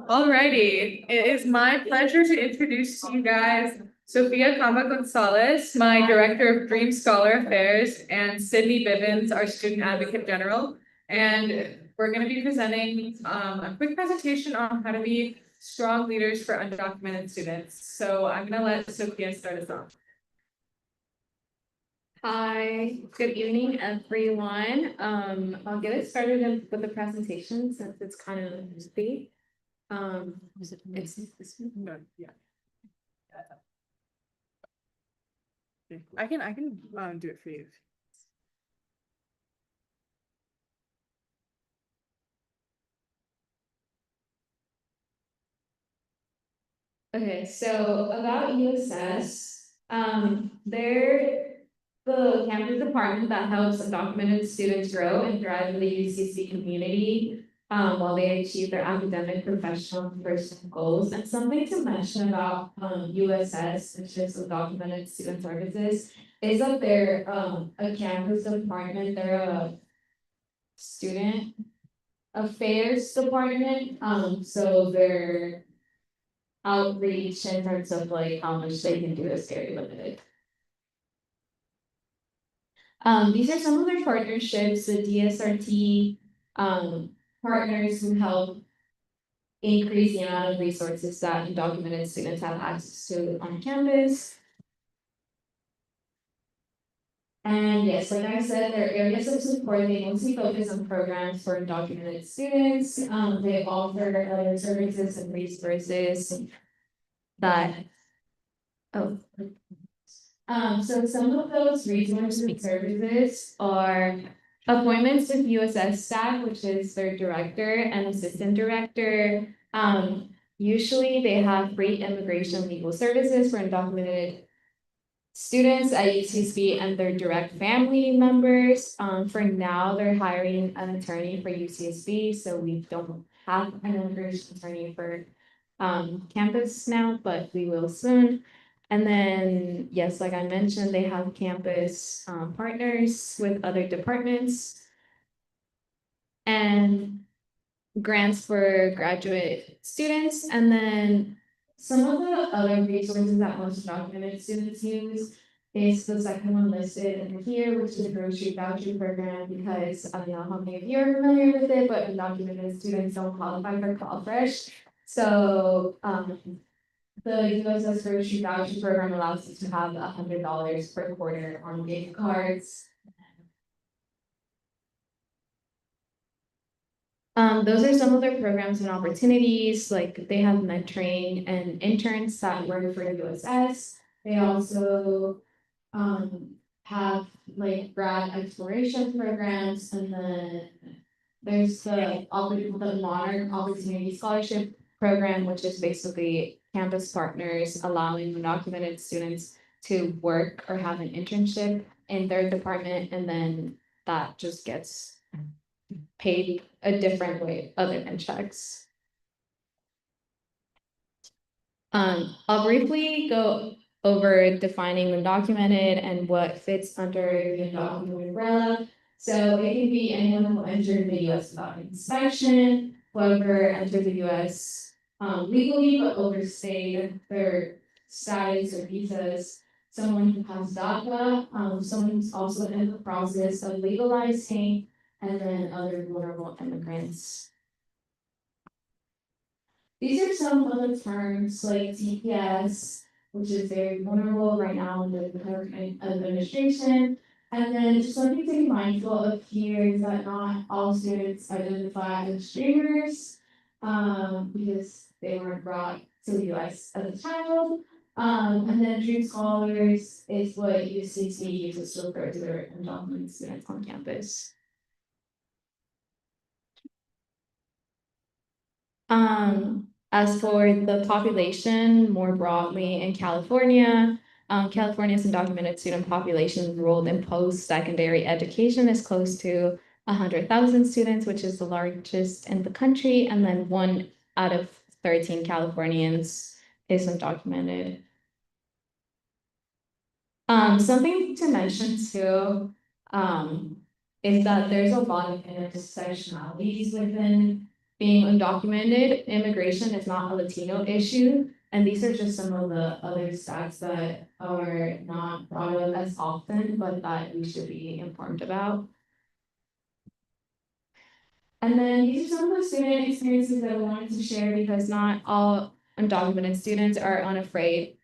Alrighty, it is my pleasure to introduce to you guys Sophia Kama Gonzalez, my Director of Dream Scholar Affairs, and Sydney Bivens, our Student Advocate General. And we're going to be presenting a quick presentation on how to be strong leaders for undocumented students. So I'm going to let Sophia start us off. Hi, good evening, everyone. I'll get it started with the presentation since it's kind of lengthy. It's this one. No, yeah. I can do it for you. Okay, so about USS, they're the campus department that helps undocumented students grow and thrive in the UCC community while they achieve their academic, professional, and personal goals. And something to mention about USS, which is Undocumented Student Services, is that they're a campus department. They're a student affairs department. So they're outreach in terms of like how much they can do is very limited. These are some of their partnerships with DSRT partners who help increase the amount of resources that undocumented students have access to on campus. And yes, like I said, their areas of support, they mostly focus on programs for undocumented students. They offer other services and resources that, so some of those resources and services are appointments with USS staff, which is their director and assistant director. Usually they have free immigration legal services for undocumented students at UCSB and their direct family members. For now, they're hiring an attorney for UCSB, so we don't have an immigration attorney for campus now, but we will soon. And then, yes, like I mentioned, they have campus partners with other departments and grants for graduate students. And then some of the other resources that most undocumented students use is the second one listed in here, which is the grocery voucher program, because I don't know how many of you are familiar with it, but undocumented students don't qualify for CallFresh. So the USS grocery voucher program allows us to have $100 per quarter on gift cards. Those are some of their programs and opportunities, like they have mentoring and interns that work for USS. They also have like grad exploration programs, and then there's the Monarch Opportunity Scholarship Program, which is basically campus partners allowing undocumented students to work or have an internship in their department, and then that just gets paid a different way other than checks. I'll briefly go over defining undocumented and what fits under the undocumented umbrella. So it can be anyone who entered the US without inspection, whoever entered the US legally but overstayed their status or visas, someone who has DACA, someone who's also in the process of legalizing, and then other vulnerable immigrants. These are some other terms like TPS, which is very vulnerable right now under the current administration. And then just something to be mindful of here is that not all students identify as dreamers because they weren't brought to the US as a child. And then dream scholars is what UCC uses to refer to their undocumented students on campus. As for the population more broadly in California, California's undocumented student population enrolled in post-secondary education is close to 100,000 students, which is the largest in the country, and then 1 out of 13 Californians is undocumented. Something to mention too is that there's a lot of intersectionalities within being undocumented, immigration is not a Latino issue. And these are just some of the other stats that are not brought up as often, but that we should be informed about. And then these are some of the student experiences that I wanted to share because not all undocumented students are unafraid.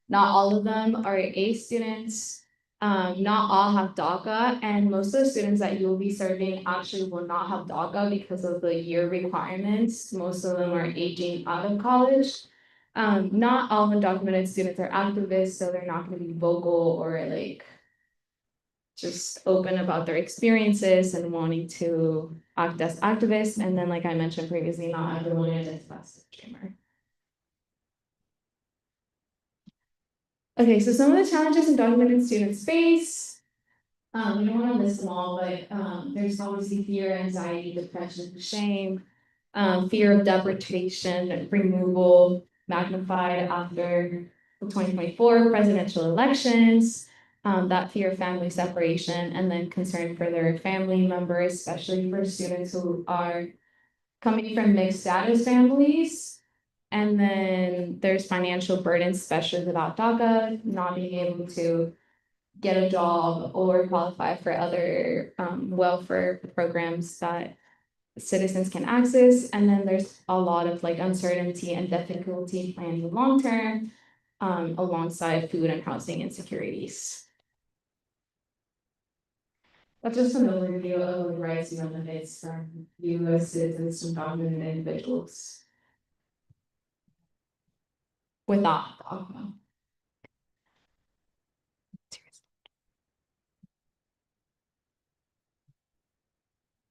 Not all of them are A students. Not all have DACA, and most of the students that you'll be serving actually will not have DACA because of the year requirements. Most of them are aging out of college. Not all undocumented students are activists, so they're not going to be vocal or like just open about their experiences and wanting to act as activists. And then, like I mentioned previously, not everyone identifies as a streamer. Okay, so some of the challenges undocumented students face. We don't want to list them all, but there's obviously fear, anxiety, depression, shame, fear of deportation, removal, magnified after the 2024 presidential elections, that fear of family separation, and then concern for their family members, especially for students who are coming from mixed status families. And then there's financial burdens, especially without DACA, not being able to get a job or qualify for other welfare programs that citizens can access. And then there's a lot of like uncertainty and difficulty planning long term, alongside food and housing insecurities. That's just an overview of the rights and benefits from US citizens and documented individuals without DACA.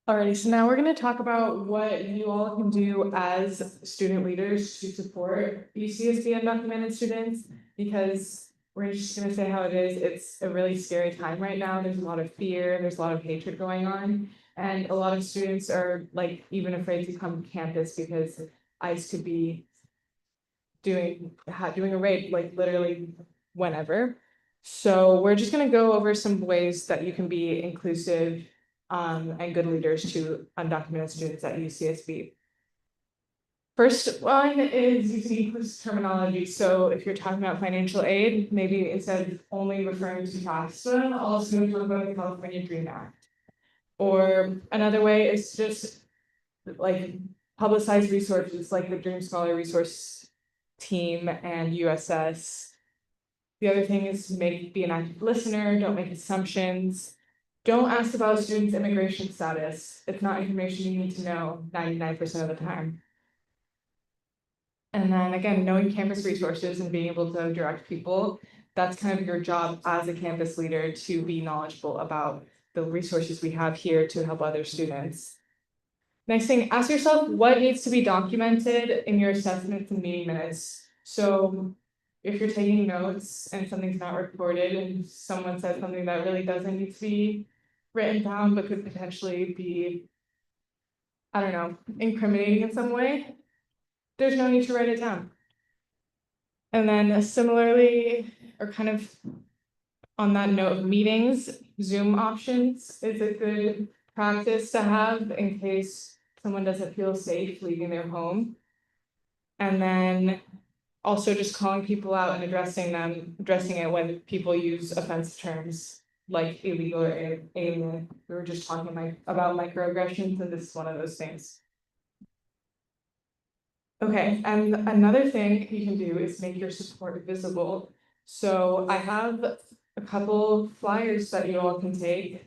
Alrighty, so now we're gonna talk about what you all can do as student leaders to support UCSB undocumented students, because we're just gonna say how it is. It's a really scary time right now. There's a lot of fear, there's a lot of hatred going on. And a lot of students are like even afraid to come to campus because ICE could be doing a raid like literally whenever. So we're just gonna go over some ways that you can be inclusive and good leaders to undocumented students at UCSB. First one is using inclusive terminology. So if you're talking about financial aid, maybe instead of only referring to FAFSA, also talk about the California Dream Act. Or another way is just like publicize resources like the Dream Scholar Resource Team and USS. The other thing is be an active listener, don't make assumptions. Don't ask about a student's immigration status. It's not information you need to know 99% of the time. And then again, knowing campus resources and being able to direct people, that's kind of your job as a campus leader to be knowledgeable about the resources we have here to help other students. Next thing, ask yourself what needs to be documented in your assessments and meeting minutes. So if you're taking notes and something's not recorded and someone says something that really doesn't need to be written down but could potentially be, I don't know, incriminating in some way, there's no need to write it down. And then similarly, or kind of on that note of meetings, Zoom options is a good practice to have in case someone doesn't feel safe leaving their home. And then also just calling people out and addressing it when people use offensive terms like illegal or alien. We were just talking about microaggressions, and this is one of those things. Okay, and another thing you can do is make your support visible. So I have a couple flyers that you all can take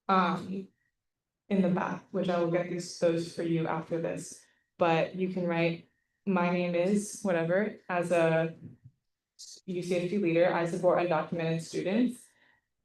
in the back, which I will get those for you after this. But you can write, my name is whatever, as a UCSB leader, I support undocumented students.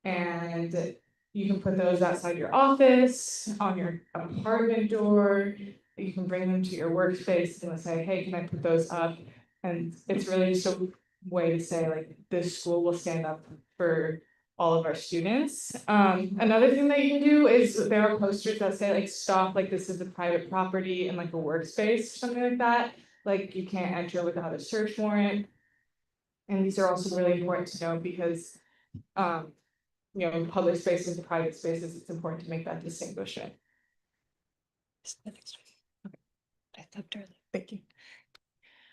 And you can put those outside your office, on your apartment door. You can bring them to your workspace and say, hey, can I put those up? And it's really just a way to say like this school will stand up for all of our students. Another thing that you can do is there are posters that say like stop, like this is a private property and like a workspace, something like that. Like you can't enter without a search warrant. And these are also really important to know because public spaces and private spaces, it's important to make that distinction. Thank you.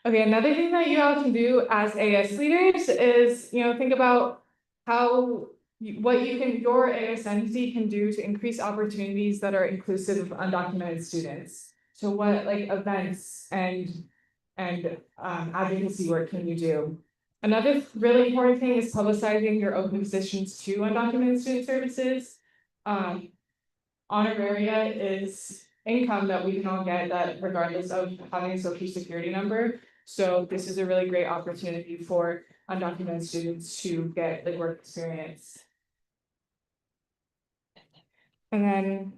Okay, another thing that you all can do as AS leaders is, think about how what your AS entity can do to increase opportunities that are inclusive of undocumented students. So what like events and advocacy work can you do? Another really important thing is publicizing your open positions to undocumented student services. Honoraria is income that we can all get that regardless of having a social security number. So this is a really great opportunity for undocumented students to get the work experience. And then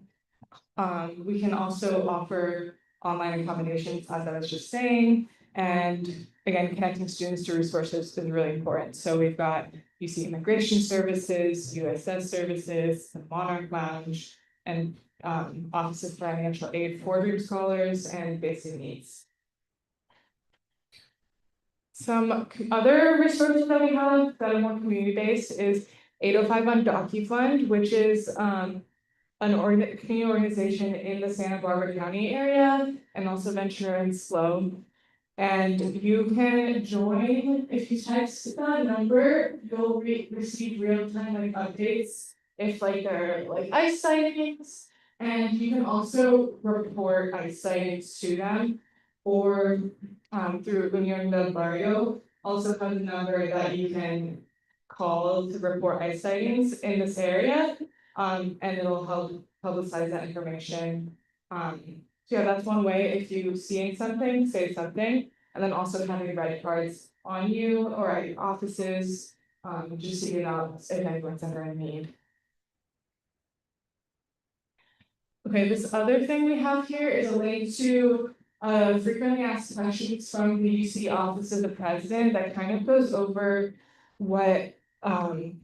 we can also offer online accommodations, as I was just saying. And again, connecting students to resources is really important. So we've got UC Immigration Services, USS Services, the Monarch Lounge, and Office of Financial Aid for Dream Scholars and Basic Needs. Some other resources that we have that are more community-based is 805 UndocuFund, which is community organization in the Santa Barbara County area and also Ventura and SLO. And you can join, if you text that number, you'll receive real-time like updates if like there are like ICE sightings. And you can also report ICE sightings to them or through Union del Barrio, also has a number that you can call to report ICE sightings in this area. And it'll help publicize that information. So yeah, that's one way. If you see something, say something, and then also having credit cards on you or at your offices, just to get out if anyone's ever in need. Okay, this other thing we have here is a link to frequently asked questions from the UC Office of the President that kind of goes over what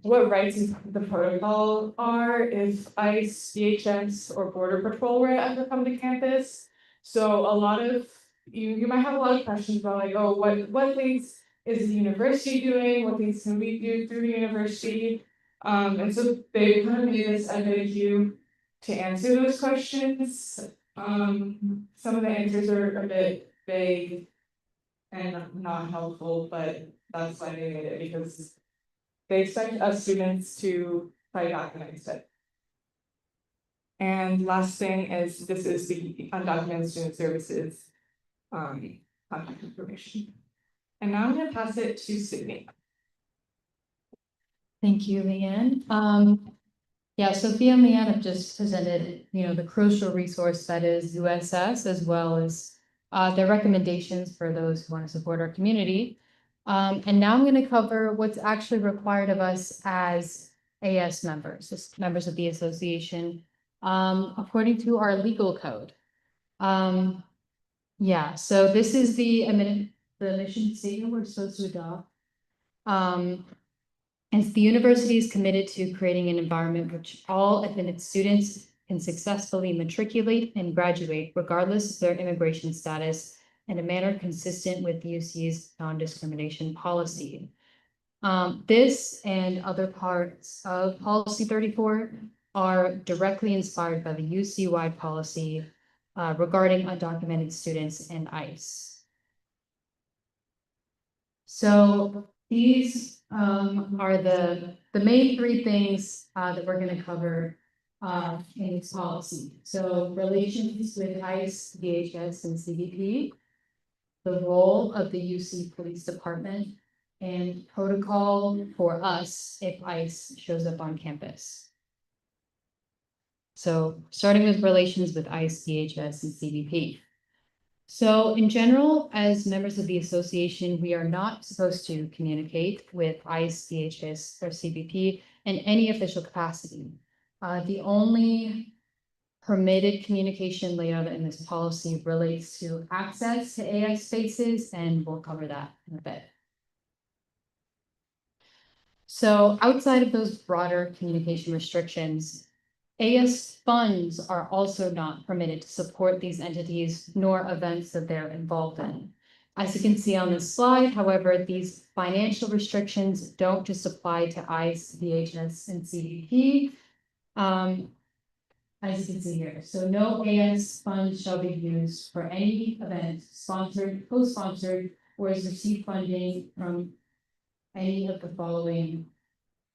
rights in the protocol are if ICE, DHS, or Border Patrol were to ever come to campus. So a lot of you might have a lot of questions about like, oh, what things is the university doing? What things can we do through the university? And so they kind of made this FAQ to answer those questions. Some of the answers are a bit vague and not helpful, but that's why they made it, because they expect us students to try documents it. And last thing is, this is the undocumented student services contact information. And now I'm gonna pass it to Sydney. Thank you, Leanne. Yeah, Sophia and Leanne have just presented, the crucial resource that is USS, as well as their recommendations for those who want to support our community. And now I'm going to cover what's actually required of us as AS members, as members of the association, according to our legal code. Yeah, so this is the mission statement we're supposed to adopt. And the university is committed to creating an environment which all admitted students can successfully matriculate and graduate regardless of their immigration status in a manner consistent with UC's non-discrimination policy. This and other parts of policy 34 are directly inspired by the UC-wide policy regarding undocumented students and ICE. So these are the main three things that we're going to cover in this policy. So relations with ICE, DHS, and CBP, the role of the UC Police Department, and protocol for us if ICE shows up on campus. So starting with relations with ICE, DHS, and CBP. So in general, as members of the association, we are not supposed to communicate with ICE, DHS, or CBP in any official capacity. The only permitted communication laid out in this policy relates to access to AI spaces, and we'll cover that in a bit. So outside of those broader communication restrictions, AS funds are also not permitted to support these entities nor events that they're involved in. As you can see on this slide, however, these financial restrictions don't just apply to ICE, DHS, and CBP. as you can see here. So no AS funds shall be used for any event sponsored, co-sponsored, or has received funding from any of the following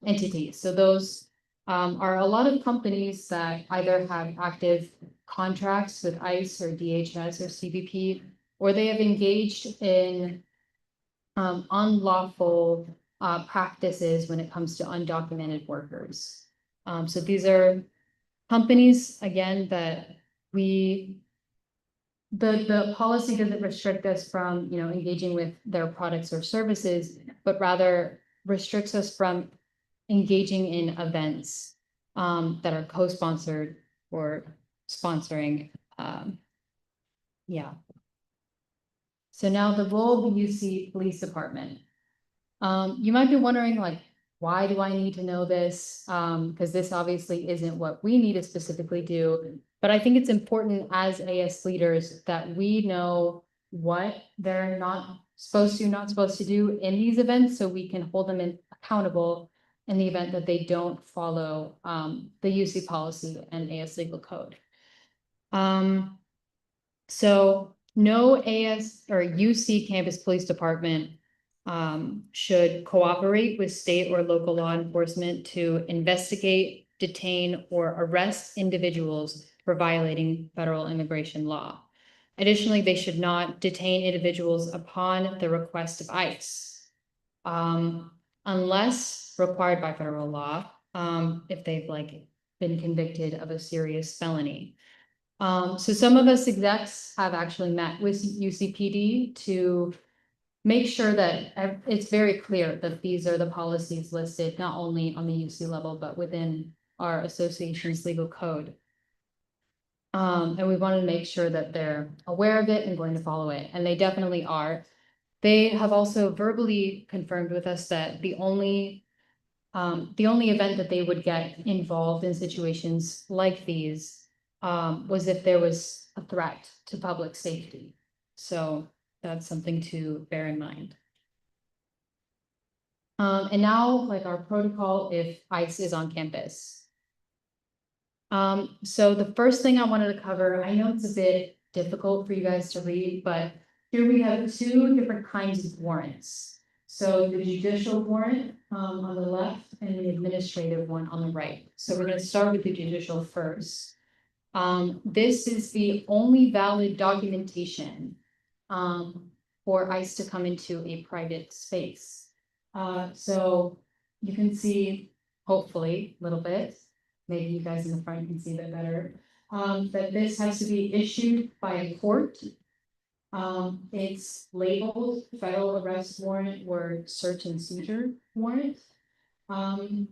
entities. So those are a lot of companies that either have active contracts with ICE or DHS or CBP, or they have engaged in unlawful practices when it comes to undocumented workers. So these are companies, again, that the policy doesn't restrict us from, engaging with their products or services, but rather restricts us from engaging in events that are co-sponsored or sponsoring. Yeah. So now the role of the UC Police Department. You might be wondering, like, why do I need to know this? Because this obviously isn't what we need to specifically do. But I think it's important as AS leaders that we know what they're not supposed to do in these events, so we can hold them accountable in the event that they don't follow the UC policy and AS legal code. So no AS or UC campus police department should cooperate with state or local law enforcement to investigate, detain, or arrest individuals for violating federal immigration law. Additionally, they should not detain individuals upon the request of ICE, unless required by federal law, if they've been convicted of a serious felony. So some of us execs have actually met with UCPD to make sure that it's very clear that these are the policies listed, not only on the UC level, but within our association's legal code. And we want to make sure that they're aware of it and going to follow it, and they definitely are. They have also verbally confirmed with us that the only event that they would get involved in situations like these was if there was a threat to public safety. So that's something to bear in mind. And now, our protocol if ICE is on campus. So the first thing I wanted to cover, I know it's a bit difficult for you guys to read, but here we have two different kinds of warrants. So the judicial warrant on the left and the administrative one on the right. So we're going to start with the judicial first. This is the only valid documentation for ICE to come into a private space. So you can see, hopefully, a little bit, maybe you guys in the front can see that better, that this has to be issued by a court. It's labeled federal arrest warrant or search and seizure warrant. And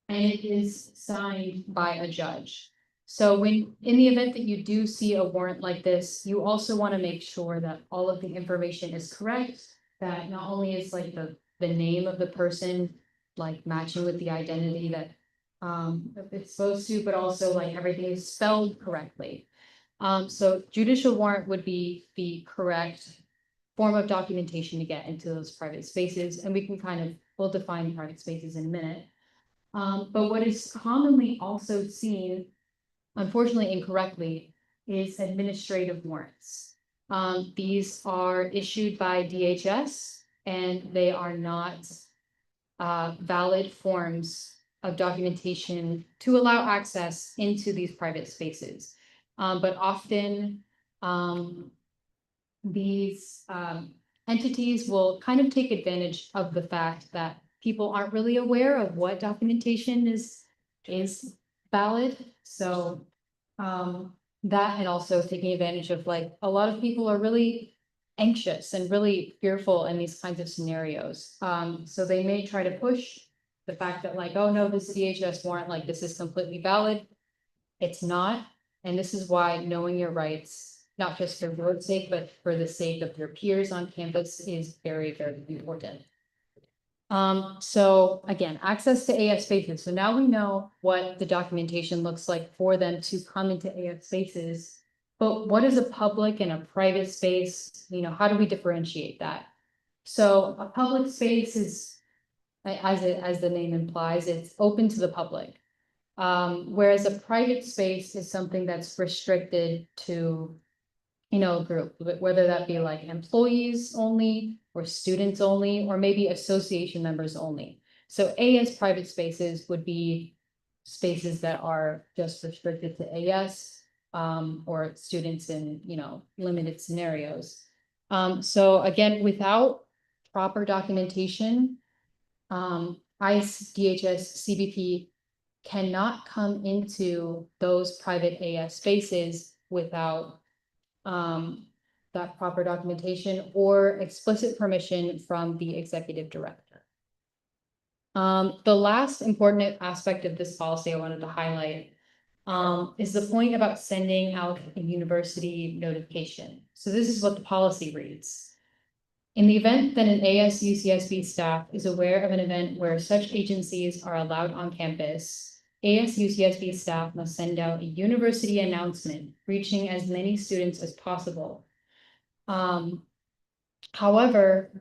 it is signed by a judge. So in the event that you do see a warrant like this, you also want to make sure that all of the information is correct, that not only is the name of the person matching with the identity that it's supposed to, but also everything is spelled correctly. So judicial warrant would be the correct form of documentation to get into those private spaces, and we can we'll define private spaces in a minute. But what is commonly also seen, unfortunately incorrectly, is administrative warrants. These are issued by DHS, and they are not valid forms of documentation to allow access into these private spaces. But often these entities will take advantage of the fact that people aren't really aware of what documentation is valid. So that, and also taking advantage of a lot of people are really anxious and really fearful in these kinds of scenarios. So they may try to push the fact that oh no, this DHS warrant, this is completely valid. It's not. And this is why knowing your rights, not just for your sake, but for the sake of your peers on campus, is very, very important. So again, access to AF spaces. So now we know what the documentation looks like for them to come into AF spaces. But what is a public and a private space? How do we differentiate that? So a public space is, as the name implies, it's open to the public. Whereas a private space is something that's restricted to, a group, whether that be like employees only, or students only, or maybe association members only. So AS private spaces would be spaces that are just restricted to AS, or students in, limited scenarios. So again, without proper documentation, ICE, DHS, CBP cannot come into those private AS spaces without that proper documentation or explicit permission from the executive director. The last important aspect of this policy I wanted to highlight is the point about sending out a university notification. So this is what the policy reads. In the event that an ASUCSB staff is aware of an event where such agencies are allowed on campus, ASUCSB staff must send out a university announcement reaching as many students as possible. However,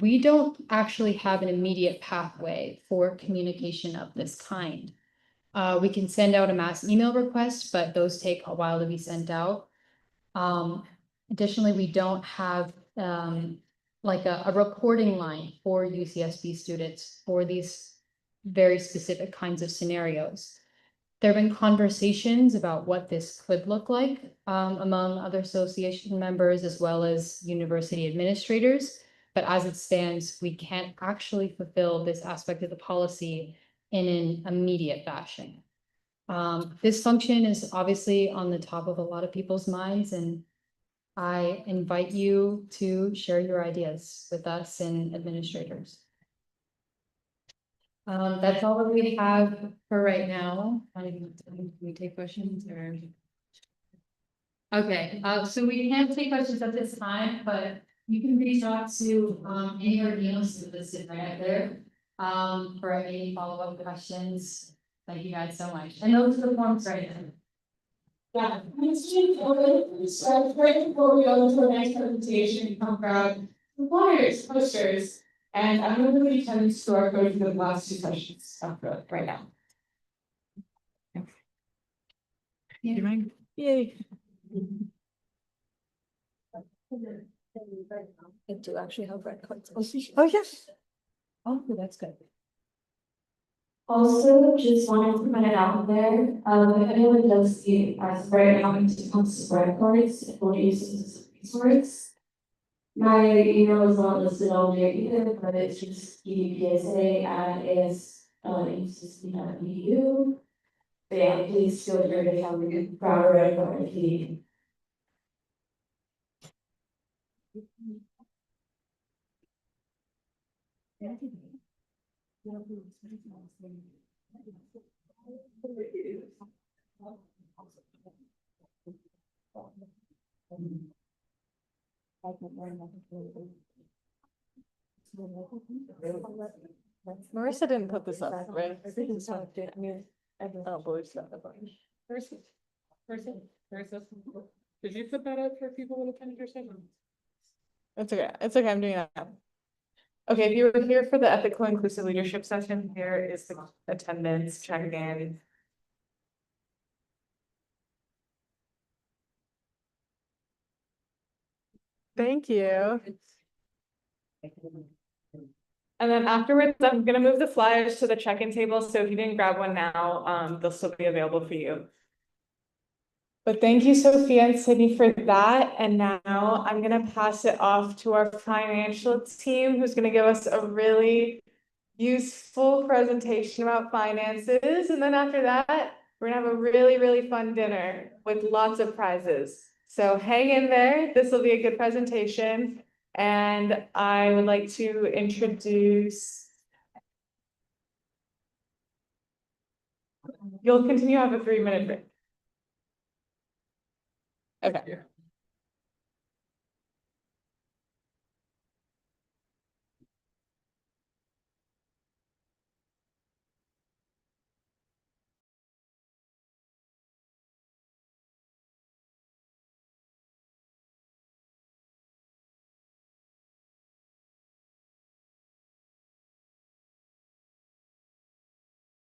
we don't actually have an immediate pathway for communication of this kind. We can send out a mass email request, but those take a while to be sent out. Additionally, we don't have like a reporting line for UCSB students for these very specific kinds of scenarios. There have been conversations about what this could look like among other association members as well as university administrators. But as it stands, we can't actually fulfill this aspect of the policy in an immediate fashion. This function is obviously on the top of a lot of people's minds, and I invite you to share your ideas with us and administrators. That's all that we have for right now. Can we take questions or? Okay, so we can't take questions at this time, but you can reach out to any of our emails listed right there for any follow-up questions. Thank you guys so much. And those are the forms right now. Yeah, so right before we go into the next presentation, come grab the flyers, posters, and I'm going to be attending to our code for the last two sessions right now. Yeah. Yay. I do actually have red cards. Oh, yes. Oh, that's good. Also, just wanted to put it out there, if anyone does see as right now into comes to red cards, it will use this as a resource. My email is not listed on there either, but it's just edpsa@as.ucc.edu. But yeah, please feel free to come and grab a red card if you need. Marissa didn't put this up, right? I think it's not. I mean, I don't believe so. Marissa, did you put that up for people who attended your session? It's okay, I'm doing that now. Okay, if you were here for the ethical inclusive leadership session, here is the attendance check-in. Thank you. And then afterwards, I'm gonna move the flyers to the check-in table, so if you didn't grab one now, they'll still be available for you. But thank you, Sophia and Sydney, for that. And now I'm gonna pass it off to our financial team, who's gonna give us a really useful presentation about finances. And then after that, we're gonna have a really, really fun dinner with lots of prizes. So hang in there. This will be a good presentation. And I would like to introduce. You'll continue to have a 3-minute break. Okay.